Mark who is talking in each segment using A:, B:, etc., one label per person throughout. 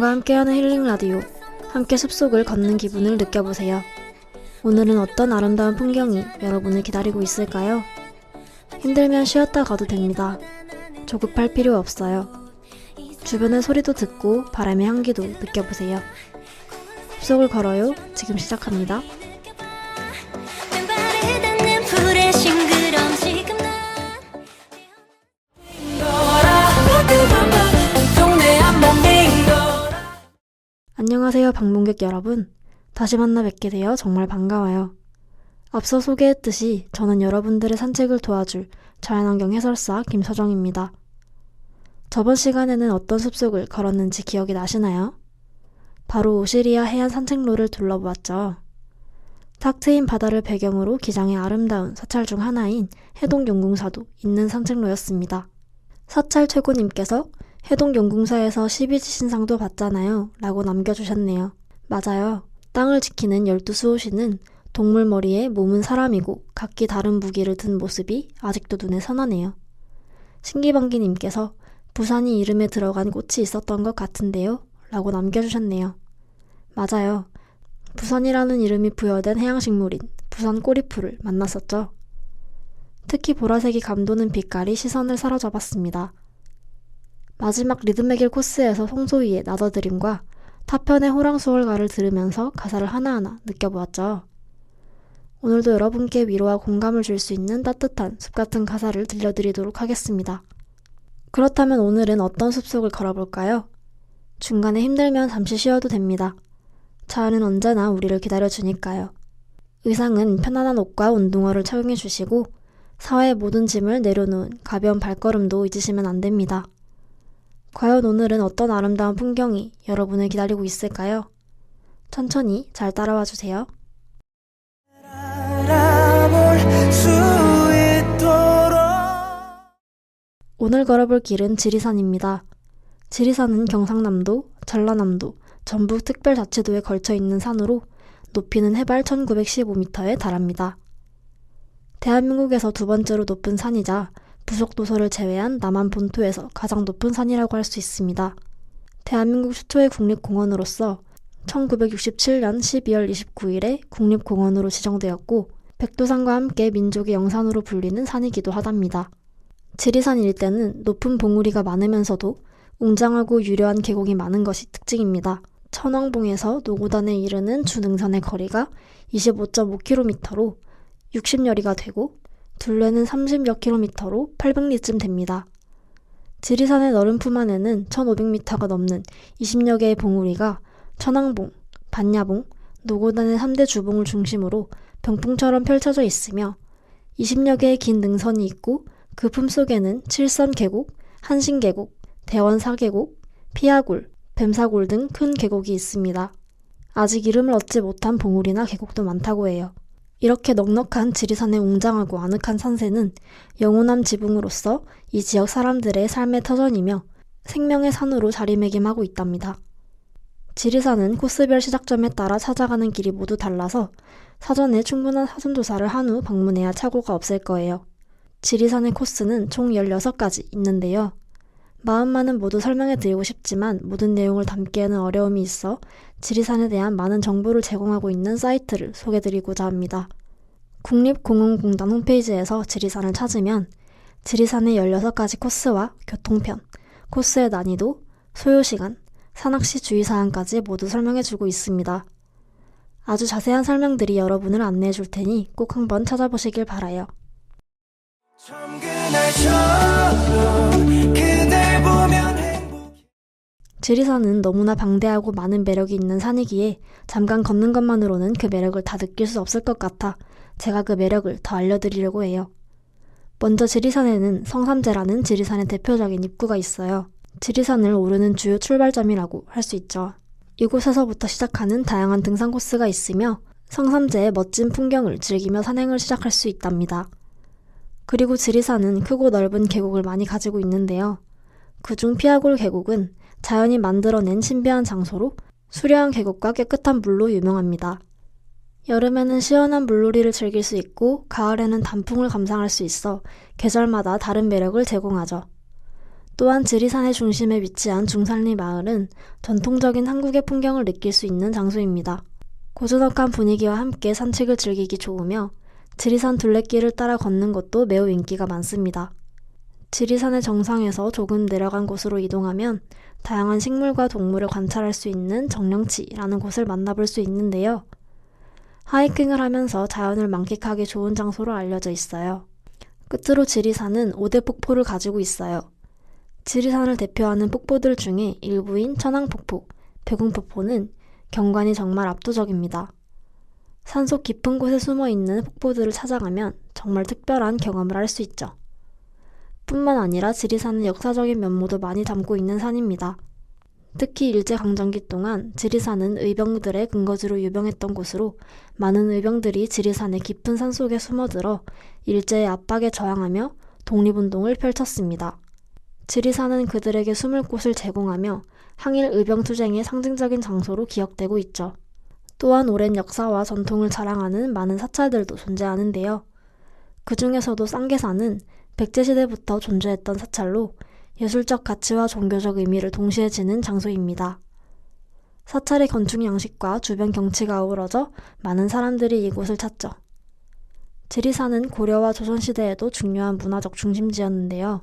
A: 지리산과 함께하는 힐링 라디오, 함께 숲속을 걷는 기분을 느껴보세요. 오늘은 어떤 아름다운 풍경이 여러분을 기다리고 있을까요? 힘들면 쉬었다 가도 됩니다. 조급할 필요 없어요. 주변의 소리도 듣고 바람의 향기도 느껴보세요. 숲속을 걸어요. 지금 시작합니다. 안녕하세요, 방문객 여러분. 다시 만나 뵙게 되어 정말 반가워요. 앞서 소개했듯이 저는 여러분들의 산책을 도와줄 자연환경 해설사 김서정입니다. 저번 시간에는 어떤 숲속을 걸었는지 기억이 나시나요? 바로 오시리아 해안 산책로를 둘러보았죠. 탁 트인 바다를 배경으로 기장의 아름다운 사찰 중 하나인 해동용궁사도 있는 산책로였습니다. 사찰 최고님께서 해동용궁사에서 12지신상도 받잖아요 라고 남겨주셨네요. 맞아요. 땅을 지키는 12수호신은 동물 머리에 몸은 사람이고 각기 다른 무기를 든 모습이 아직도 눈에 선하네요. 신기방기님께서 부산이 이름에 들어간 꽃이 있었던 것 같은데요 라고 남겨주셨네요. 맞아요. 부산이라는 이름이 부여된 해양식물인 부산 꼬리풀을 만났었죠. 특히 보라색이 감도는 빛깔이 시선을 사로잡았습니다. 마지막 리듬의 길 코스에서 송소희의 나더드림과 타편의 호랑수월가를 들으면서 가사를 하나하나 느껴보았죠. 오늘도 여러분께 위로와 공감을 줄 수 있는 따뜻한 숲같은 가사를 들려드리도록 하겠습니다. 그렇다면 오늘은 어떤 숲속을 걸어볼까요? 중간에 힘들면 잠시 쉬어도 됩니다. 자연은 언제나 우리를 기다려주니까요. 의상은 편안한 옷과 운동화를 착용해 주시고 사회의 모든 짐을 내려놓은 가벼운 발걸음도 잊으시면 안 됩니다. 과연 오늘은 어떤 아름다운 풍경이 여러분을 기다리고 있을까요? 천천히 잘 따라와 주세요. 오늘 걸어볼 길은 지리산입니다. 지리산은 경상남도, 전라남도, 전북특별자치도에 걸쳐 있는 산으로 높이는 해발 1915m에 달합니다. 대한민국에서 두 번째로 높은 산이자 부속도서를 제외한 남한 본토에서 가장 높은 산이라고 할 수 있습니다. 대한민국 최초의 국립공원으로서 1967년 12월 29일에 국립공원으로 지정되었고 백두산과 함께 민족의 영산으로 불리는 산이기도 하답니다. 지리산 일대는 높은 봉우리가 많으면서도 웅장하고 유려한 계곡이 많은 것이 특징입니다. 천왕봉에서 노고단에 이르는 주능선의 거리가 25.5km로 60여리가 되고 둘레는 30여 킬로미터로 800리쯤 됩니다. 지리산의 너른 품 안에는 1500m가 넘는 20여 개의 봉우리가 천왕봉, 반야봉, 노고단의 3대 주봉을 중심으로 병풍처럼 펼쳐져 있으며 20여 개의 긴 능선이 있고 그 품속에는 칠선계곡, 한신계곡, 대원사계곡, 피아골, 뱀사골 등 큰 계곡이 있습니다. 아직 이름을 얻지 못한 봉우리나 계곡도 많다고 해요. 이렇게 넉넉한 지리산의 웅장하고 아늑한 산세는 영호남 지붕으로서 이 지역 사람들의 삶의 터전이며 생명의 산으로 자리매김하고 있답니다. 지리산은 코스별 시작점에 따라 찾아가는 길이 모두 달라서 사전에 충분한 사전조사를 한 후 방문해야 착오가 없을 거예요. 지리산의 코스는 총 16가지 있는데요. 마음만은 모두 설명해 드리고 싶지만 모든 내용을 담기에는 어려움이 있어 지리산에 대한 많은 정보를 제공하고 있는 사이트를 소개드리고자 합니다. 국립공원공단 홈페이지에서 지리산을 찾으면 지리산의 16가지 코스와 교통편, 코스의 난이도, 소요시간, 산악시 주의사항까지 모두 설명해주고 있습니다. 아주 자세한 설명들이 여러분을 안내해 줄 테니 꼭 한번 찾아보시길 바라요. 지리산은 너무나 방대하고 많은 매력이 있는 산이기에 잠깐 걷는 것만으로는 그 매력을 다 느낄 수 없을 것 같아 제가 그 매력을 더 알려드리려고 해요. 먼저 지리산에는 성삼재라는 지리산의 대표적인 입구가 있어요. 지리산을 오르는 주요 출발점이라고 할 수 있죠. 이곳에서부터 시작하는 다양한 등산 코스가 있으며 성삼재의 멋진 풍경을 즐기며 산행을 시작할 수 있답니다. 그리고 지리산은 크고 넓은 계곡을 많이 가지고 있는데요. 그중 피아골 계곡은 자연이 만들어낸 신비한 장소로 수려한 계곡과 깨끗한 물로 유명합니다. 여름에는 시원한 물놀이를 즐길 수 있고 가을에는 단풍을 감상할 수 있어 계절마다 다른 매력을 제공하죠. 또한 지리산의 중심에 위치한 중산리 마을은 전통적인 한국의 풍경을 느낄 수 있는 장소입니다. 고즈넉한 분위기와 함께 산책을 즐기기 좋으며 지리산 둘레길을 따라 걷는 것도 매우 인기가 많습니다. 지리산의 정상에서 조금 내려간 곳으로 이동하면 다양한 식물과 동물을 관찰할 수 있는 정령치라는 곳을 만나볼 수 있는데요. 하이킹을 하면서 자연을 만끽하기 좋은 장소로 알려져 있어요. 끝으로 지리산은 5대 폭포를 가지고 있어요. 지리산을 대표하는 폭포들 중에 일부인 천왕폭포, 배궁폭포는 경관이 정말 압도적입니다. 산속 깊은 곳에 숨어 있는 폭포들을 찾아가면 정말 특별한 경험을 할 수 있죠. 뿐만 아니라 지리산은 역사적인 면모도 많이 담고 있는 산입니다. 특히 일제강점기 동안 지리산은 의병들의 근거지로 유명했던 곳으로 많은 의병들이 지리산의 깊은 산속에 숨어들어 일제의 압박에 저항하며 독립운동을 펼쳤습니다. 지리산은 그들에게 숨을 곳을 제공하며 항일 의병투쟁의 상징적인 장소로 기억되고 있죠. 또한 오랜 역사와 전통을 자랑하는 많은 사찰들도 존재하는데요. 그 중에서도 쌍계사는 백제시대부터 존재했던 사찰로 예술적 가치와 종교적 의미를 동시에 지닌 장소입니다. 사찰의 건축 양식과 주변 경치가 어우러져 많은 사람들이 이곳을 찾죠. 지리산은 고려와 조선시대에도 중요한 문화적 중심지였는데요.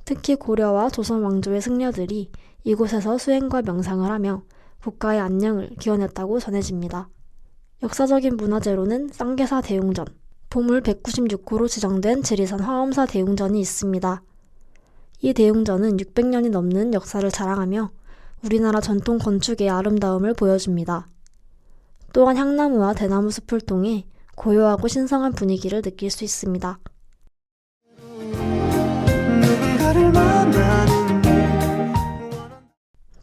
A: 특히 고려와 조선 왕조의 승려들이 이곳에서 수행과 명상을 하며 국가의 안녕을 기원했다고 전해집니다. 역사적인 문화재로는 쌍계사 대웅전, 보물 196호로 지정된 지리산 화엄사 대웅전이 있습니다. 이 대웅전은 600년이 넘는 역사를 자랑하며 우리나라 전통 건축의 아름다움을 보여줍니다. 또한 향나무와 대나무 숲을 통해 고요하고 신성한 분위기를 느낄 수 있습니다.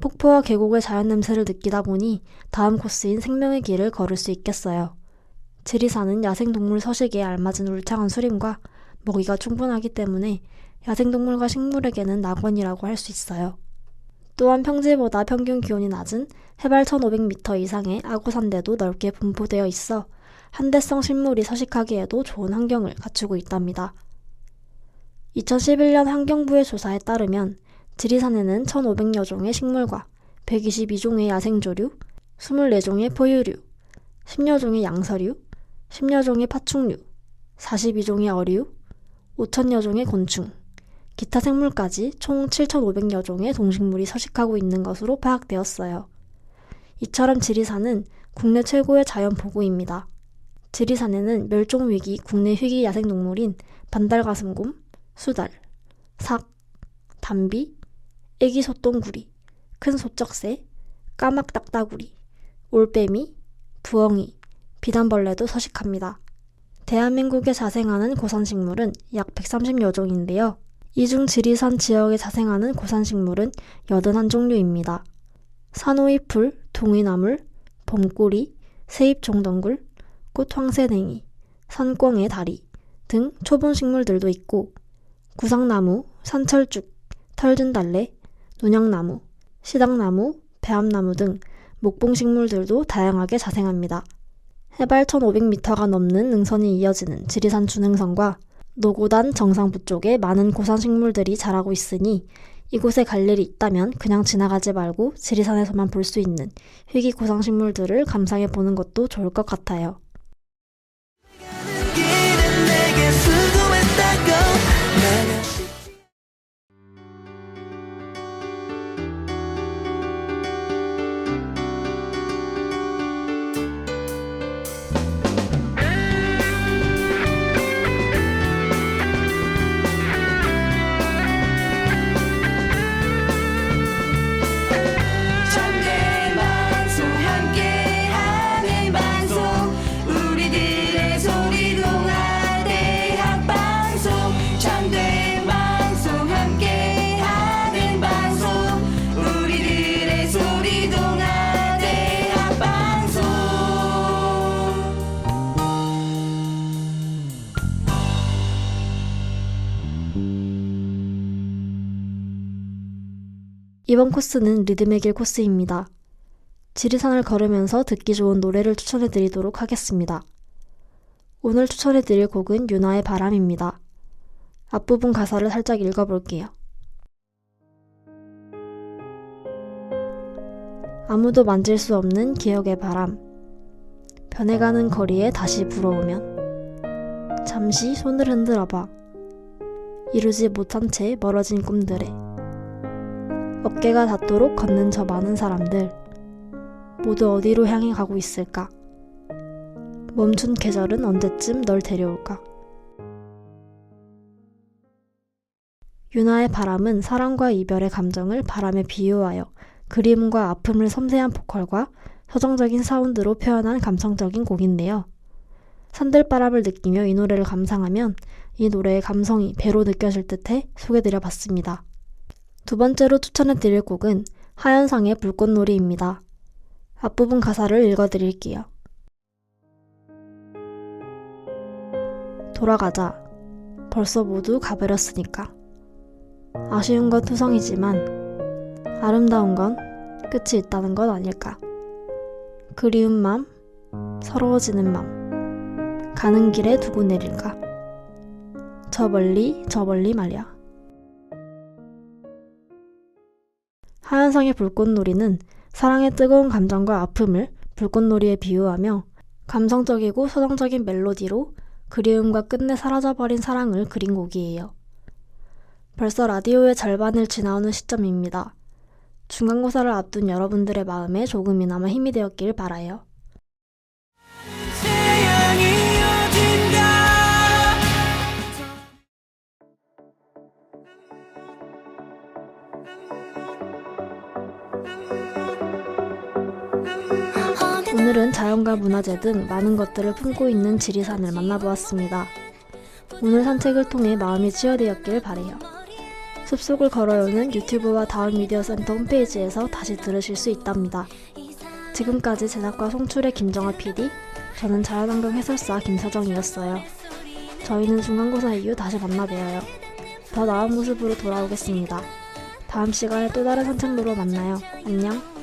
A: 폭포와 계곡의 자연 냄새를 느끼다 보니 다음 코스인 생명의 길을 걸을 수 있겠어요. 지리산은 야생동물 서식에 알맞은 울창한 수림과 먹이가 충분하기 때문에 야생동물과 식물에게는 낙원이라고 할 수 있어요. 또한 평지보다 평균 기온이 낮은 해발 1500m 이상의 아고산대도 넓게 분포되어 있어 한대성 식물이 서식하기에도 좋은 환경을 갖추고 있답니다. 2011년 환경부의 조사에 따르면 지리산에는 1500여 종의 식물과 122종의 야생조류, 24종의 포유류, 10여 종의 양서류, 10여 종의 파충류, 42종의 어류, 5000여 종의 곤충, 기타 생물까지 총 7500여 종의 동식물이 서식하고 있는 것으로 파악되었어요. 이처럼 지리산은 국내 최고의 자연보고입니다. 지리산에는 멸종위기 국내 희귀 야생동물인 반달가슴곰, 수달, 삭, 담비, 애기 소똥구리, 큰 소쩍새, 까막 딱따구리, 올빼미, 부엉이, 비단벌레도 서식합니다. 대한민국에 자생하는 고산식물은 약 130여 종인데요. 이 중 지리산 지역에 자생하는 고산식물은 81종류입니다. 산호이풀, 동이나물, 봄꼬리, 세잎종덩굴, 꽃황새냉이, 산꿩의 다리 등 초본식물들도 있고 구상나무, 산철쭉, 털든달래, 논양나무, 시당나무, 배암나무 등 목봉식물들도 다양하게 자생합니다. 해발 1500m가 넘는 능선이 이어지는 지리산 준흥선과 노고단 정상부 쪽에 많은 고산식물들이 자라고 있으니 이곳에 갈 일이 있다면 그냥 지나가지 말고 지리산에서만 볼 수 있는 희귀 고산식물들을 감상해 보는 것도 좋을 것 같아요. 이번 코스는 리듬의 길 코스입니다. 지리산을 걸으면서 듣기 좋은 노래를 추천해 드리도록 하겠습니다. 오늘 추천해 드릴 곡은 윤하의 바람입니다. 앞부분 가사를 살짝 읽어볼게요. 아무도 만질 수 없는 기억의 바람. 변해가는 거리에 다시 불어오면 잠시 손을 흔들어봐. 이루지 못한 채 멀어진 꿈들에 어깨가 닿도록 걷는 저 많은 사람들 모두 어디로 향해 가고 있을까? 멈춘 계절은 언제쯤 널 데려올까? 윤하의 바람은 사랑과 이별의 감정을 바람에 비유하여 그리움과 아픔을 섬세한 보컬과 서정적인 사운드로 표현한 감성적인 곡인데요. 산들바람을 느끼며 이 노래를 감상하면 이 노래의 감성이 배로 느껴질 듯해 소개드려봤습니다. 두 번째로 추천해드릴 곡은 하현상의 불꽃놀이입니다. 앞부분 가사를 읽어드릴게요. 돌아가자. 벌써 모두 가버렸으니까. 아쉬운 건 투성이지만 아름다운 건 끝이 있다는 것 아닐까. 그리운 맘, 서러워지는 맘, 가는 길에 두고 내릴까. 저 멀리 말야. 하현상의 불꽃놀이는 사랑의 뜨거운 감정과 아픔을 불꽃놀이에 비유하며 감성적이고 서정적인 멜로디로 그리움과 끝내 사라져버린 사랑을 그린 곡이에요. 벌써 라디오의 절반을 지나오는 시점입니다. 중간고사를 앞둔 여러분들의 마음에 조금이나마 힘이 되었길 바라요. 오늘은 자연과 문화재 등 많은 것들을 품고 있는 지리산을 만나보았습니다. 오늘 산책을 통해 마음이 치유되었길 바라요. 숲속을 걸어요는 유튜브와 다운미디어센터 홈페이지에서 다시 들으실 수 있답니다. 지금까지 제작과 송출의 김정아 PD, 저는 자연환경 해설사 김서정이었어요. 저희는 중간고사 이후 다시 만나뵈어요. 더 나은 모습으로 돌아오겠습니다. 다음 시간에 또 다른 산책로로 만나요. 안녕.